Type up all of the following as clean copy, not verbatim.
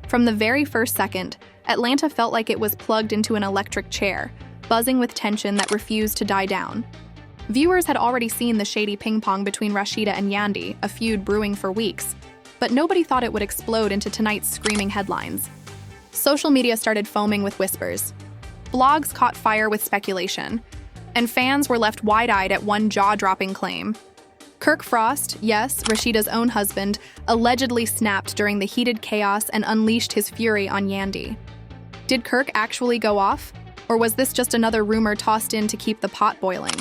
From the very first second, Atlanta felt like it was plugged into an electric chair, buzzing with tension that refused to die down. Viewers had already seen the shady ping-pong between Rasheeda and Yandy, a feud brewing for weeks, but nobody thought it would explode into tonight's screaming headlines. Social media started foaming with whispers. Blogs caught fire with speculation, and fans were left wide-eyed at one jaw-dropping claim. Kirk Frost, yes, Rasheeda's own husband, allegedly snapped during the heated chaos and unleashed his fury on Yandy. Did Kirk actually go off? Or was this just another rumor tossed in to keep the pot boiling?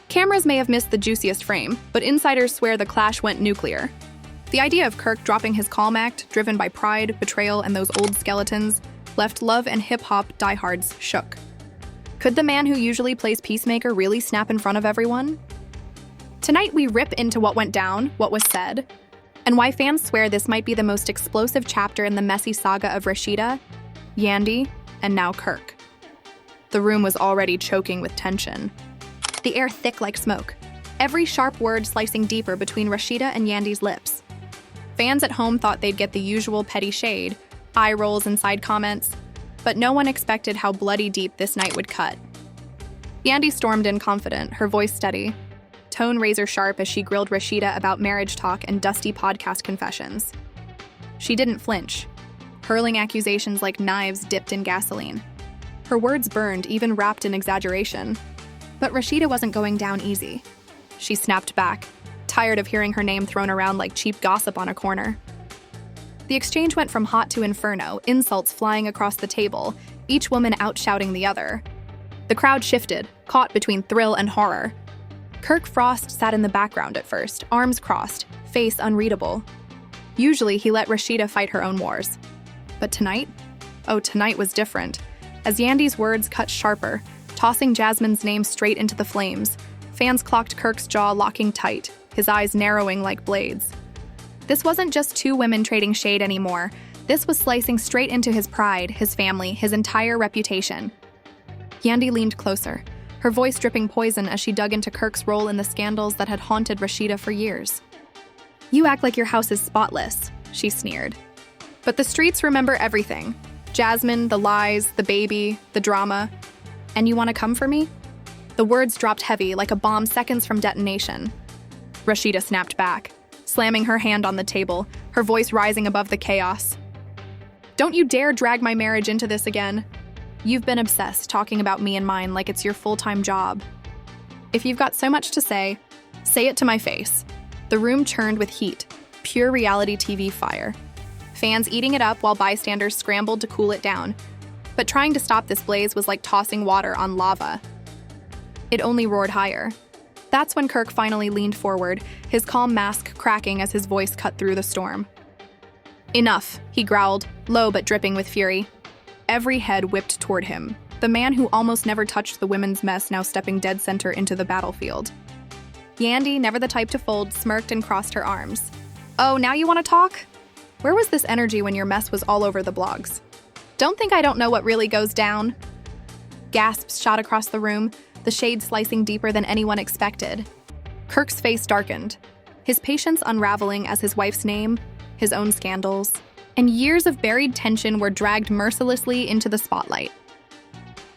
Cameras may have missed the juiciest frame, but insiders swear the clash went nuclear. The idea of Kirk dropping his calm act, driven by pride, betrayal, and those old skeletons, left love and hip-hop diehards shook. Could the man who usually plays peacemaker really snap in front of everyone? Tonight we rip into what went down, what was said, and why fans swear this might be the most explosive chapter in the messy saga of Rasheeda, Yandy, and now Kirk. The room was already choking with tension. The air thick like smoke, every sharp word slicing deeper between Rasheeda and Yandy's lips. Fans at home thought they'd get the usual petty shade, eye rolls and side comments, but no one expected how bloody deep this night would cut. Yandy stormed in confident, her voice steady, tone razor sharp as she grilled Rasheeda about marriage talk and dusty podcast confessions. She didn't flinch, hurling accusations like knives dipped in gasoline. Her words burned, even wrapped in exaggeration. But Rasheeda wasn't going down easy. She snapped back, tired of hearing her name thrown around like cheap gossip on a corner. The exchange went from hot to inferno, insults flying across the table, each woman outshouting the other. The crowd shifted, caught between thrill and horror. Kirk Frost sat in the background at first, arms crossed, face unreadable. Usually he let Rasheeda fight her own wars. But tonight? Oh, tonight was different. As Yandy's words cut sharper, tossing Jasmine's name straight into the flames, fans clocked Kirk's jaw locking tight, his eyes narrowing like blades. This wasn't just two women trading shade anymore. This was slicing straight into his pride, his family, his entire reputation. Yandy leaned closer, her voice dripping poison as she dug into Kirk's role in the scandals that had haunted Rasheeda for years. "You act like your house is spotless," she sneered. "But the streets remember everything. Jasmine, the lies, the baby, the drama. And you want to come for me?" The words dropped heavy like a bomb seconds from detonation. Rasheeda snapped back, slamming her hand on the table, her voice rising above the chaos. "Don't you dare drag my marriage into this again. You've been obsessed talking about me and mine like it's your full-time job. If you've got so much to say it to my face." The room churned with heat, pure reality TV fire. Fans eating it up while bystanders scrambled to cool it down. But trying to stop this blaze was like tossing water on lava. It only roared higher. That's when Kirk finally leaned forward, his calm mask cracking as his voice cut through the storm. "Enough," he growled, low but dripping with fury. Every head whipped toward him, the man who almost never touched the women's mess now stepping dead center into the battlefield. Yandy, never the type to fold, smirked and crossed her arms. "Oh, now you want to talk? Where was this energy when your mess was all over the blogs? Don't think I don't know what really goes down." Gasps shot across the room, the shade slicing deeper than anyone expected. Kirk's face darkened, his patience unraveling as his wife's name, his own scandals, and years of buried tension were dragged mercilessly into the spotlight.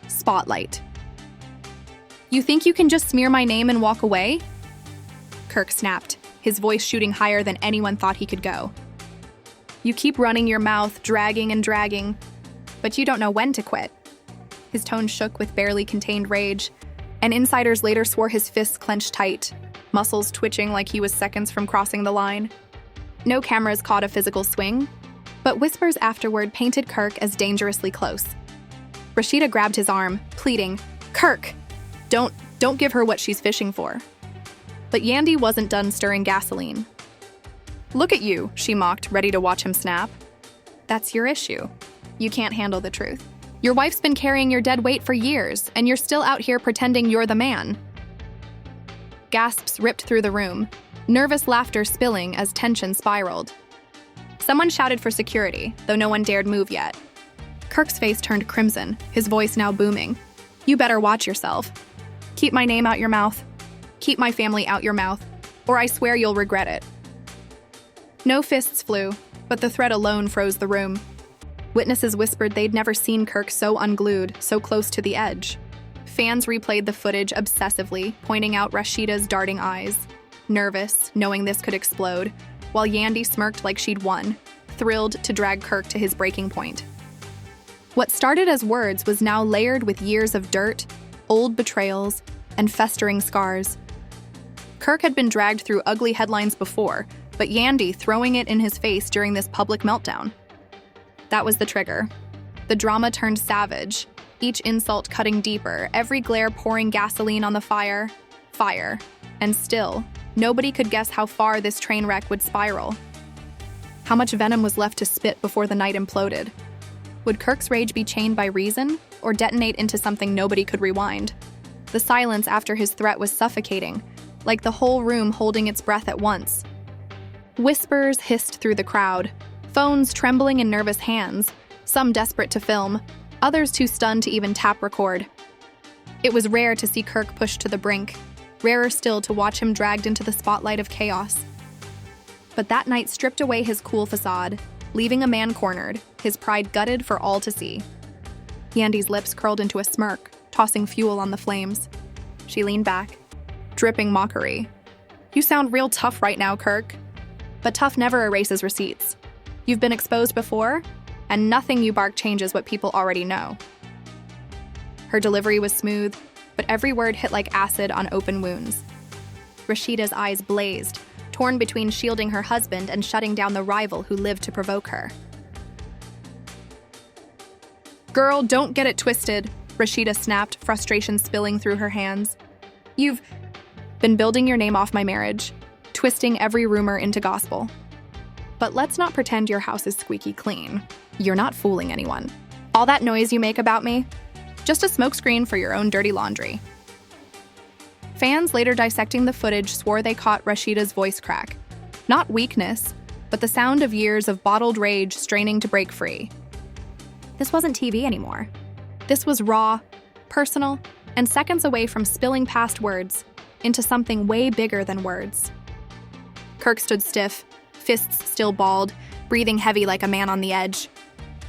Spotlight. "You think you can just smear my name and walk away?" Kirk snapped, his voice shooting higher than anyone thought he could go. "You keep running your mouth, dragging and dragging, but you don't know when to quit." His tone shook with barely contained rage, and insiders later swore his fists clenched tight, muscles twitching like he was seconds from crossing the line. No cameras caught a physical swing, but whispers afterward painted Kirk as dangerously close. Rasheeda grabbed his arm, pleading, "Kirk, don't give her what she's fishing for." But Yandy wasn't done stirring gasoline. "Look at you," she mocked, ready to watch him snap. "That's your issue. You can't handle the truth. Your wife's been carrying your dead weight for years, and you're still out here pretending you're the man." Gasps ripped through the room, nervous laughter spilling as tension spiraled. Someone shouted for security, though no one dared move yet. Kirk's face turned crimson, his voice now booming. "You better watch yourself. Keep my name out your mouth. Keep my family out your mouth, or I swear you'll regret it." No fists flew, but the threat alone froze the room. Witnesses whispered they'd never seen Kirk so unglued, so close to the edge. Fans replayed the footage obsessively, pointing out Rasheeda's darting eyes, nervous, knowing this could explode, while Yandy smirked like she'd won, thrilled to drag Kirk to his breaking point. What started as words was now layered with years of dirt, old betrayals, and festering scars. Kirk had been dragged through ugly headlines before, but Yandy throwing it in his face during this public meltdown. That was the trigger. The drama turned savage, each insult cutting deeper, every glare pouring gasoline on the fire. And still, nobody could guess how far this train wreck would spiral. How much venom was left to spit before the night imploded? Would Kirk's rage be chained by reason, or detonate into something nobody could rewind? The silence after his threat was suffocating, like the whole room holding its breath at once. Whispers hissed through the crowd, phones trembling in nervous hands, some desperate to film, others too stunned to even tap record. It was rare to see Kirk pushed to the brink, rarer still to watch him dragged into the spotlight of chaos. But that night stripped away his cool facade, leaving a man cornered, his pride gutted for all to see. Yandy's lips curled into a smirk, tossing fuel on the flames. She leaned back, dripping mockery. "You sound real tough right now, Kirk." But tough never erases receipts. You've been exposed before, and nothing you bark changes what people already know. Her delivery was smooth, but every word hit like acid on open wounds. Rasheeda's eyes blazed, torn between shielding her husband and shutting down the rival who lived to provoke her. "Girl, don't get it twisted," Rasheeda snapped, frustration spilling through her hands. "You've been building your name off my marriage, twisting every rumor into gospel. But let's not pretend your house is squeaky clean. You're not fooling anyone. All that noise you make about me, just a smokescreen for your own dirty laundry." Fans later dissecting the footage swore they caught Rasheeda's voice crack. Not weakness, but the sound of years of bottled rage straining to break free. This wasn't TV anymore. This was raw, personal, and seconds away from spilling past words into something way bigger than words. Kirk stood stiff, fists still balled, breathing heavy like a man on the edge.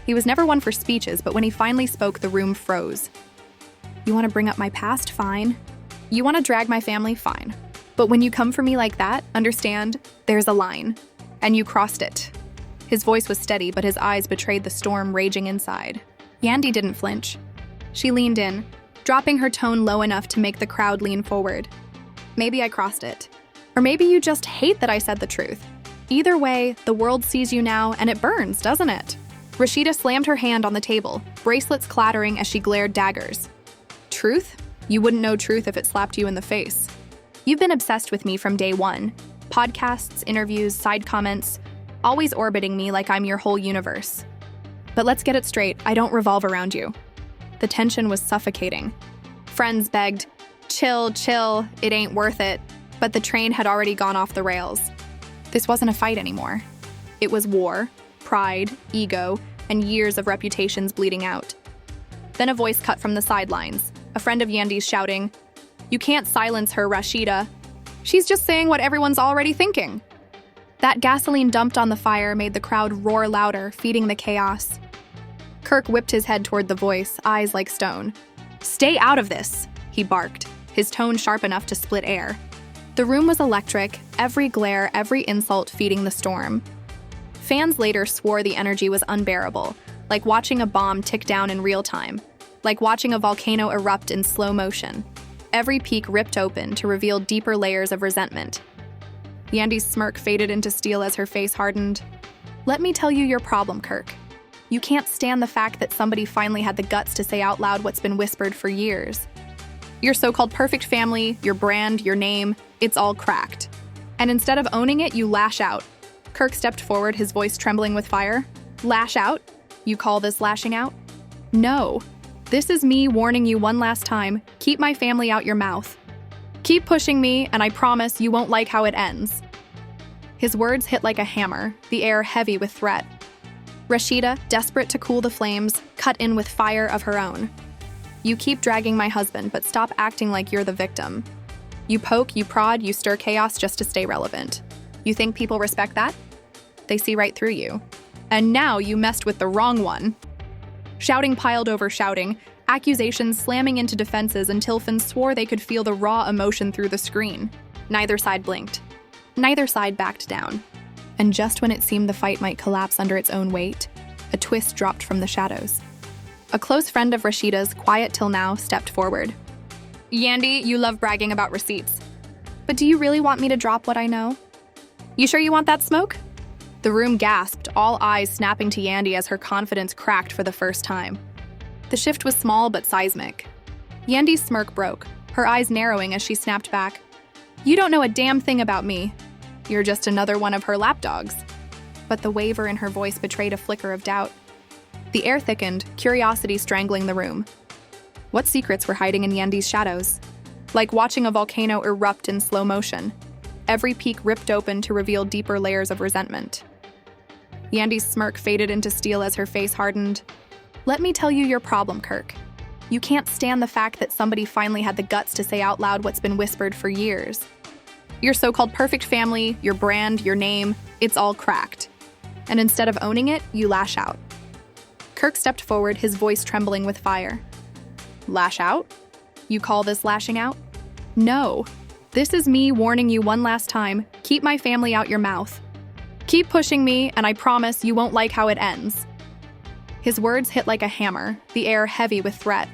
He was never one for speeches, but when he finally spoke, the room froze. "You want to bring up my past? Fine. You want to drag my family? Fine. But when you come for me like that, understand, there's a line. And you crossed it." His voice was steady, but his eyes betrayed the storm raging inside. Yandy didn't flinch. She leaned in, dropping her tone low enough to make the crowd lean forward. "Maybe I crossed it. Or maybe you just hate that I said the truth. Either way, the world sees you now, and it burns, doesn't it?" Rasheeda slammed her hand on the table, bracelets clattering as she glared daggers. "Truth? You wouldn't know truth if it slapped you in the face. You've been obsessed with me from day one. Podcasts, interviews, side comments, always orbiting me like I'm your whole universe. But let's get it straight, I don't revolve around you." The tension was suffocating. Friends begged, chill, it ain't worth it. But the train had already gone off the rails. This wasn't a fight anymore. It was war, pride, ego, and years of reputations bleeding out. Then a voice cut from the sidelines, a friend of Yandy's shouting, "You can't silence her, Rasheeda. She's just saying what everyone's already thinking." That gasoline dumped on the fire made the crowd roar louder, feeding the chaos. Kirk whipped his head toward the voice, eyes like stone. "Stay out of this," he barked, his tone sharp enough to split air. The room was electric, every glare, every insult feeding the storm. Fans later swore the energy was unbearable, like watching a bomb tick down in real time, like watching a volcano erupt in slow motion. Every peak ripped open to reveal deeper layers of resentment. Yandy's smirk faded into steel as her face hardened. "Let me tell you your problem, Kirk. You can't stand the fact that somebody finally had the guts to say out loud what's been whispered for years. Your so-called perfect family, your brand, your name, it's all cracked. And instead of owning it, you lash out." Kirk stepped forward, his voice trembling with fire. "Lash out? You call this lashing out? No. This is me warning you one last time, keep my family out your mouth. Keep pushing me, and I promise you won't like how it ends." His words hit like a hammer, the air heavy with threat. Rasheeda, desperate to cool the flames, cut in with fire of her own. "You keep dragging my husband, but stop acting like you're the victim. You poke, you prod, you stir chaos just to stay relevant. You think people respect that? They see right through you. And now you messed with the wrong one. Shouting piled over shouting, accusations slamming into defenses until fans swore they could feel the raw emotion through the screen. Neither side blinked. Neither side backed down. And just when it seemed the fight might collapse under its own weight, a twist dropped from the shadows. A close friend of Rasheeda's, quiet till now, stepped forward. Yandy, you love bragging about receipts. But do you really want me to drop what I know? You sure you want that smoke? The room gasped, all eyes snapping to Yandy as her confidence cracked for the first time. The shift was small but seismic. Yandy's smirk broke, her eyes narrowing as she snapped back. You don't know a damn thing about me. You're just another one of her lapdogs. But the waver in her voice betrayed a flicker of doubt. The air thickened, curiosity strangling the room. What secrets were hiding in Yandy's shadows? Like watching a volcano erupt in slow motion, every peak ripped open to reveal deeper layers of resentment. Yandy's smirk faded into steel as her face hardened. Let me tell you your problem, Kirk. You can't stand the fact that somebody finally had the guts to say out loud what's been whispered for years. Your so-called perfect family, your brand, your name, it's all cracked. And instead of owning it, you lash out. Kirk stepped forward, his voice trembling with fire. Lash out? You call this lashing out? No. This is me warning you one last time, keep my family out your mouth. Keep pushing me, and I promise you won't like how it ends. His words hit like a hammer, the air heavy with threat.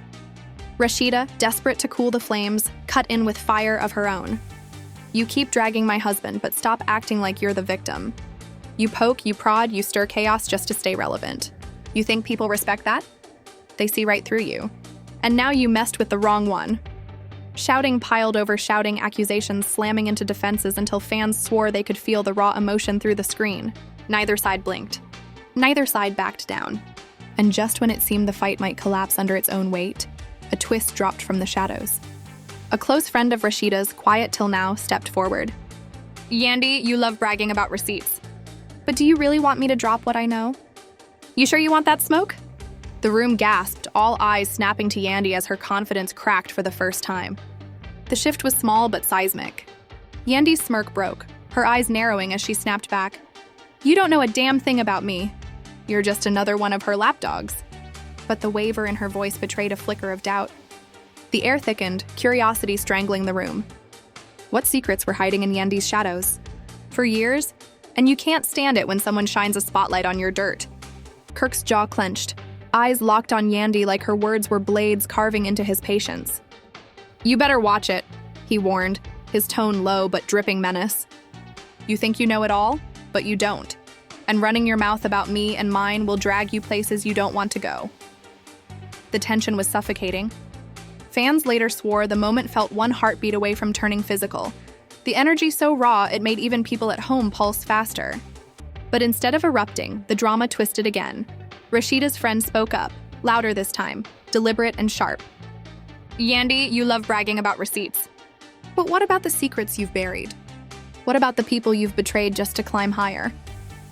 Rasheeda, desperate to cool the flames, cut in with fire of her own. You keep dragging my husband, but stop acting like you're the victim. You poke, you prod, you stir chaos just to stay relevant. You think people respect that? They see right through you. And now you messed with the wrong one. Shouting piled over shouting, accusations slamming into defenses until fans swore they could feel the raw emotion through the screen. Neither side blinked. Neither side backed down. And just when it seemed the fight might collapse under its own weight, a twist dropped from the shadows. A close friend of Rasheeda's, quiet till now, stepped forward. Yandy, you love bragging about receipts. But do you really want me to drop what I know? You sure you want that smoke? The room gasped, all eyes snapping to Yandy as her confidence cracked for the first time. The shift was small but seismic. Yandy's smirk broke, her eyes narrowing as she snapped back. You don't know a damn thing about me. You're just another one of her lapdogs. But the waver in her voice betrayed a flicker of doubt. The air thickened, curiosity strangling the room. What secrets were hiding in Yandy's shadows? For years, and you can't stand it when someone shines a spotlight on your dirt. Kirk's jaw clenched, eyes locked on Yandy like her words were blades carving into his patience. You better watch it, he warned, his tone low but dripping menace. You think you know it all, but you don't. And running your mouth about me and mine will drag you places you don't want to go. The tension was suffocating. Fans later swore the moment felt one heartbeat away from turning physical. The energy so raw it made even people at home pulse faster. But instead of erupting, the drama twisted again. Rasheeda's friend spoke up, louder this time, deliberate and sharp. Yandy, you love bragging about receipts. But what about the secrets you've buried? What about the people you've betrayed just to climb higher?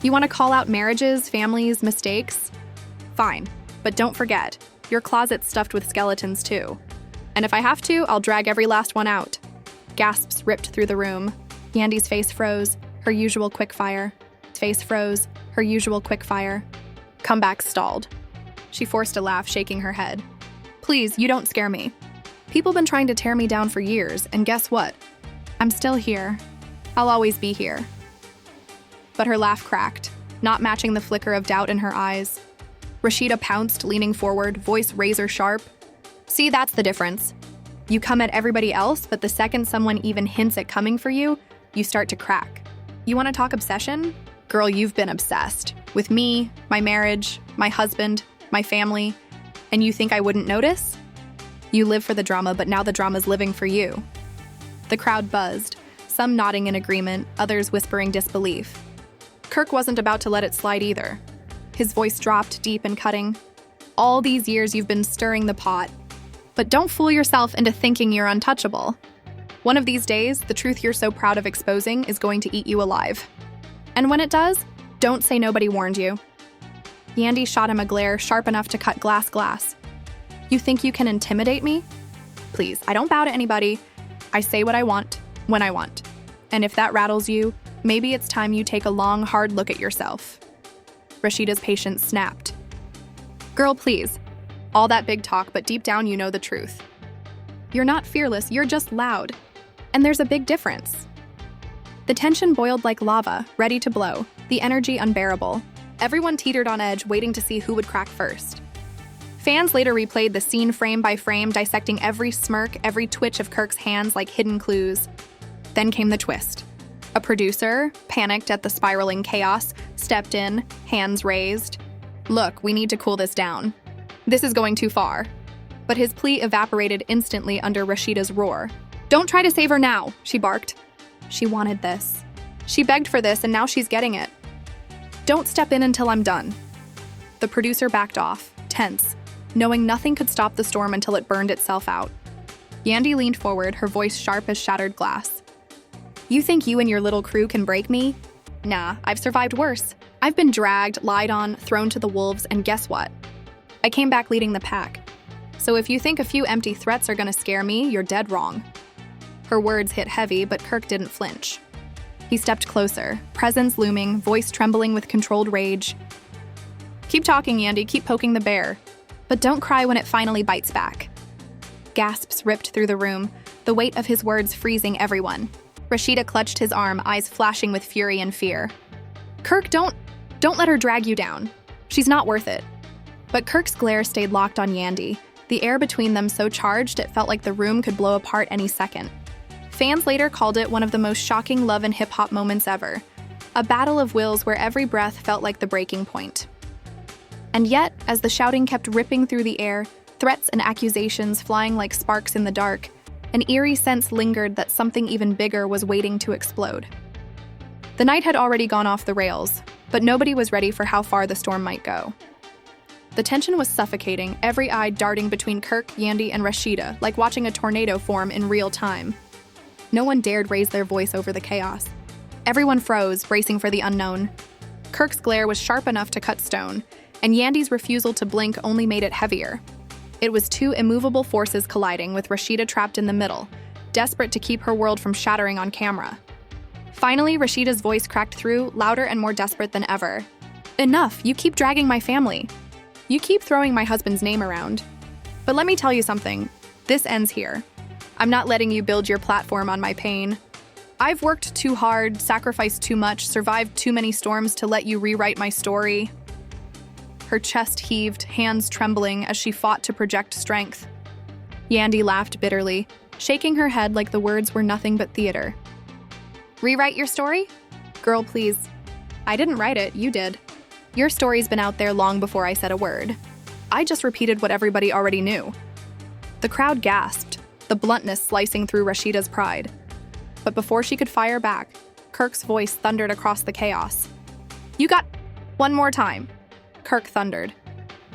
You want to call out marriages, families, mistakes? Fine, but don't forget, your closet's stuffed with skeletons too. And if I have to, I'll drag every last one out. Gasps ripped through the room. Yandy's face froze, her usual quickfire. Face froze, her usual quickfire. Comeback stalled. She forced a laugh, shaking her head. Please, you don't scare me. People been trying to tear me down for years, and guess what? I'm still here. I'll always be here. But her laugh cracked, not matching the flicker of doubt in her eyes. Rasheeda pounced, leaning forward, voice razor sharp. See, that's the difference. You come at everybody else, but the second someone even hints at coming for you, you start to crack. You want to talk obsession? Girl, you've been obsessed. With me, my marriage, my husband, my family, and you think I wouldn't notice? You live for the drama, but now the drama's living for you. The crowd buzzed, some nodding in agreement, others whispering disbelief. Kirk wasn't about to let it slide either. His voice dropped, deep and cutting. All these years you've been stirring the pot. But don't fool yourself into thinking you're untouchable. One of these days, the truth you're so proud of exposing is going to eat you alive. And when it does, don't say nobody warned you. Yandy shot him a glare sharp enough to cut glass. You think you can intimidate me? Please, I don't bow to anybody. I say what I want, when I want. And if that rattles you, maybe it's time you take a long, hard look at yourself. Rasheeda's patience snapped. Girl, please. All that big talk, but deep down you know the truth. You're not fearless, you're just loud. And there's a big difference. The tension boiled like lava, ready to blow, the energy unbearable. Everyone teetered on edge, waiting to see who would crack first. Fans later replayed the scene frame by frame, dissecting every smirk, every twitch of Kirk's hands like hidden clues. Then came the twist. A producer, panicked at the spiraling chaos, stepped in, hands raised. Look, we need to cool this down. This is going too far. But his plea evaporated instantly under Rasheeda's roar. Don't try to save her now, she barked. She wanted this. She begged for this, and now she's getting it. Don't step in until I'm done. The producer backed off, tense, knowing nothing could stop the storm until it burned itself out. Yandy leaned forward, her voice sharp as shattered glass. You think you and your little crew can break me? Nah, I've survived worse. I've been dragged, lied on, thrown to the wolves, and guess what? I came back leading the pack. So if you think a few empty threats are gonna scare me, you're dead wrong. Her words hit heavy, but Kirk didn't flinch. He stepped closer, presence looming, voice trembling with controlled rage. Keep talking, Yandy, keep poking the bear. But don't cry when it finally bites back. Gasps ripped through the room, the weight of his words freezing everyone. Rasheeda clutched his arm, eyes flashing with fury and fear. Kirk, don't let her drag you down. She's not worth it. But Kirk's glare stayed locked on Yandy, the air between them so charged it felt like the room could blow apart any second. Fans later called it one of the most shocking love and hip-hop moments ever, a battle of wills where every breath felt like the breaking point. And yet, as the shouting kept ripping through the air, threats and accusations flying like sparks in the dark, an eerie sense lingered that something even bigger was waiting to explode. The night had already gone off the rails, but nobody was ready for how far the storm might go. The tension was suffocating, every eye darting between Kirk, Yandy, and Rasheeda, like watching a tornado form in real time. No one dared raise their voice over the chaos. Everyone froze, bracing for the unknown. Kirk's glare was sharp enough to cut stone, and Yandy's refusal to blink only made it heavier. It was two immovable forces colliding, with Rasheeda trapped in the middle, desperate to keep her world from shattering on camera. Finally, Rasheeda's voice cracked through, louder and more desperate than ever. Enough, you keep dragging my family. You keep throwing my husband's name around. But let me tell you something, this ends here. I'm not letting you build your platform on my pain. I've worked too hard, sacrificed too much, survived too many storms to let you rewrite my story. Her chest heaved, hands trembling as she fought to project strength. Yandy laughed bitterly, shaking her head like the words were nothing but theater. Rewrite your story? Girl, please. I didn't write it, you did. Your story's been out there long before I said a word. I just repeated what everybody already knew. The crowd gasped, the bluntness slicing through Rasheeda's pride. But before she could fire back, Kirk's voice thundered across the chaos. You got one more time, Kirk thundered,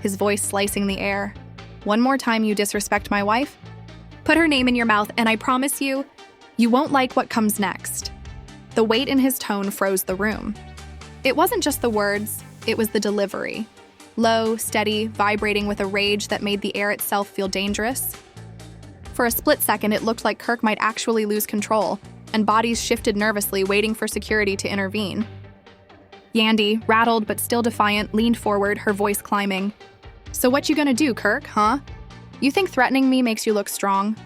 his voice slicing the air. One more time you disrespect my wife? Put her name in your mouth and I promise you, you won't like what comes next. The weight in his tone froze the room. It wasn't just the words, it was the delivery. Low, steady, vibrating with a rage that made the air itself feel dangerous. For a split second, it looked like Kirk might actually lose control, and bodies shifted nervously, waiting for security to intervene. Yandy, rattled but still defiant, leaned forward, her voice climbing. So what you gonna do, Kirk, huh? You think threatening me makes you look strong?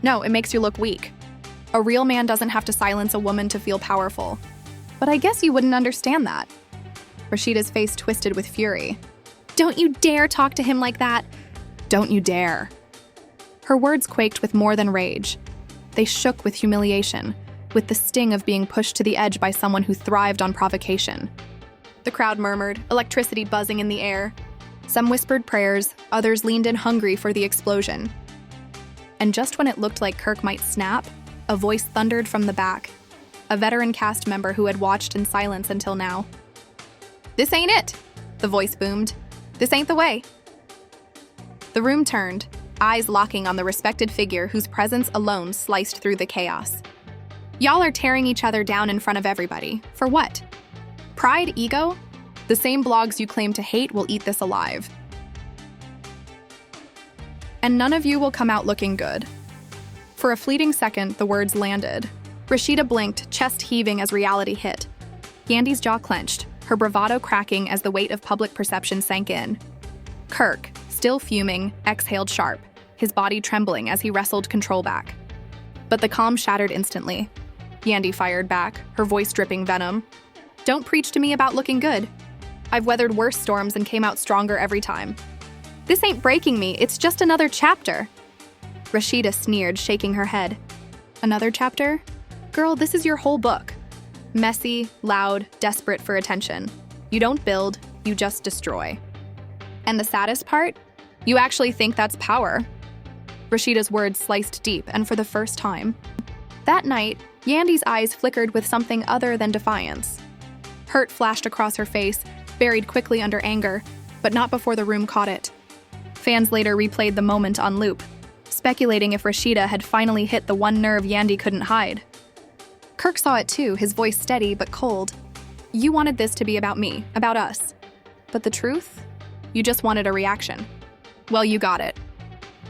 No, it makes you look weak. A real man doesn't have to silence a woman to feel powerful. But I guess you wouldn't understand that. Rasheeda's face twisted with fury. Don't you dare talk to him like that! Don't you dare! Her words quaked with more than rage. They shook with humiliation, with the sting of being pushed to the edge by someone who thrived on provocation. The crowd murmured, electricity buzzing in the air. Some whispered prayers, others leaned in hungry for the explosion. And just when it looked like Kirk might snap, a voice thundered from the back, a veteran cast member who had watched in silence until now. This ain't it, the voice boomed. This ain't the way. The room turned, eyes locking on the respected figure whose presence alone sliced through the chaos. Y'all are tearing each other down in front of everybody. For what? Pride, ego? The same blogs you claim to hate will eat this alive. And none of you will come out looking good. For a fleeting second, the words landed. Rasheeda blinked, chest heaving as reality hit. Yandy's jaw clenched, her bravado cracking as the weight of public perception sank in. Kirk, still fuming, exhaled sharp, his body trembling as he wrestled control back. But the calm shattered instantly. Yandy fired back, her voice dripping venom. "Don't preach to me about looking good. I've weathered worse storms and came out stronger every time. This ain't breaking me, it's just another chapter." Rasheeda sneered, shaking her head. "Another chapter? Girl, this is your whole book. Messy, loud, desperate for attention. You don't build, you just destroy. And the saddest part? You actually think that's power." Rasheeda's words sliced deep, and for the first time. That night, Yandy's eyes flickered with something other than defiance. Hurt flashed across her face, buried quickly under anger, but not before the room caught it. Fans later replayed the moment on loop, speculating if Rasheeda had finally hit the one nerve Yandy couldn't hide. Kirk saw it too, his voice steady but cold. "You wanted this to be about me, about us. But the truth? You just wanted a reaction. Well, you got it.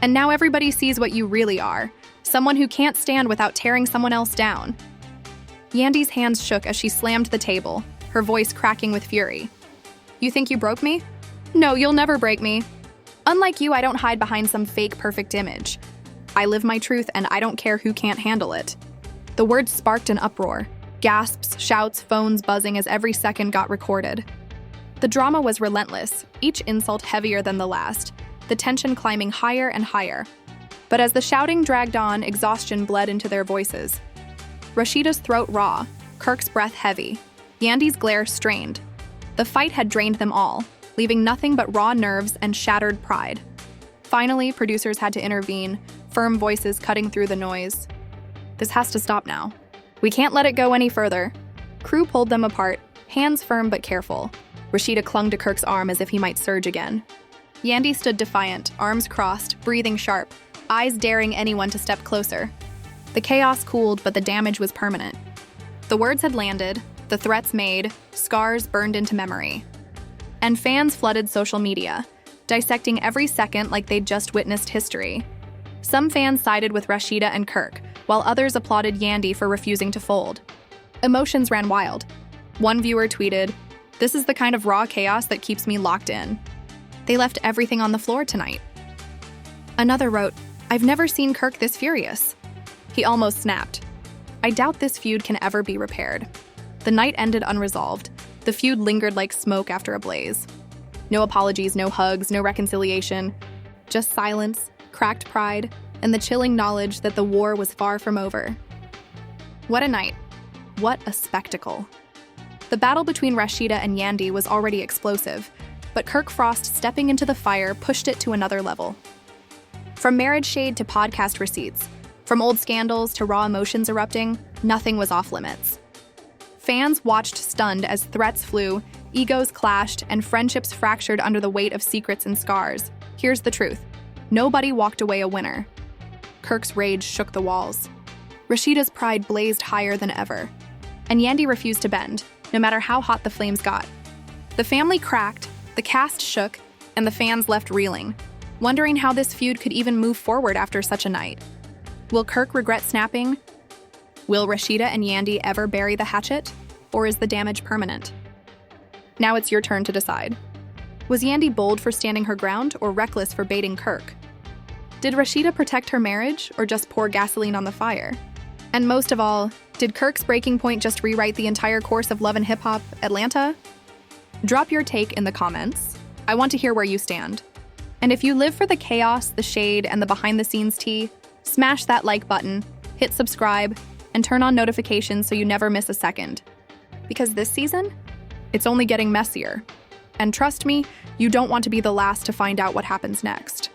And now everybody sees what you really are, someone who can't stand without tearing someone else down." Yandy's hands shook as she slammed the table, her voice cracking with fury. "You think you broke me? No, you'll never break me. Unlike you, I don't hide behind some fake perfect image. I live my truth and I don't care who can't handle it." The words sparked an uproar, gasps, shouts, phones buzzing as every second got recorded. The drama was relentless, each insult heavier than the last, the tension climbing higher and higher. But as the shouting dragged on, exhaustion bled into their voices. Rasheeda's throat raw, Kirk's breath heavy, Yandy's glare strained. The fight had drained them all, leaving nothing but raw nerves and shattered pride. Finally, producers had to intervene, firm voices cutting through the noise. "This has to stop now. We can't let it go any further." Crew pulled them apart, hands firm but careful. Rasheeda clung to Kirk's arm as if he might surge again. Yandy stood defiant, arms crossed, breathing sharp, eyes daring anyone to step closer. The chaos cooled, but the damage was permanent. The words had landed, the threats made, scars burned into memory. And fans flooded social media, dissecting every second like they'd just witnessed history. Some fans sided with Rasheeda and Kirk, while others applauded Yandy for refusing to fold. Emotions ran wild. One viewer tweeted, "This is the kind of raw chaos that keeps me locked in. They left everything on the floor tonight." Another wrote, "I've never seen Kirk this furious." He almost snapped. "I doubt this feud can ever be repaired." The night ended unresolved. The feud lingered like smoke after a blaze. No apologies, no hugs, no reconciliation. Just silence, cracked pride, and the chilling knowledge that the war was far from over. What a night. What a spectacle. The battle between Rasheeda and Yandy was already explosive, but Kirk Frost stepping into the fire pushed it to another level. From marriage shade to podcast receipts, from old scandals to raw emotions erupting, nothing was off limits. Fans watched stunned as threats flew, egos clashed, and friendships fractured under the weight of secrets and scars. Here's the truth. Nobody walked away a winner. Kirk's rage shook the walls. Rasheeda's pride blazed higher than ever. And Yandy refused to bend, no matter how hot the flames got. The family cracked, the cast shook, and the fans left reeling, wondering how this feud could even move forward after such a night. Will Kirk regret snapping? Will Rasheeda and Yandy ever bury the hatchet? Or is the damage permanent? Now it's your turn to decide. Was Yandy bold for standing her ground or reckless for baiting Kirk? Did Rasheeda protect her marriage or just pour gasoline on the fire? And most of all, did Kirk's breaking point just rewrite the entire course of Love and Hip Hop Atlanta? Drop your take in the comments. I want to hear where you stand. And if you live for the chaos, the shade, and the behind-the-scenes tea, smash that like button, hit subscribe, and turn on notifications so you never miss a second. Because this season, it's only getting messier. And trust me, you don't want to be the last to find out what happens next.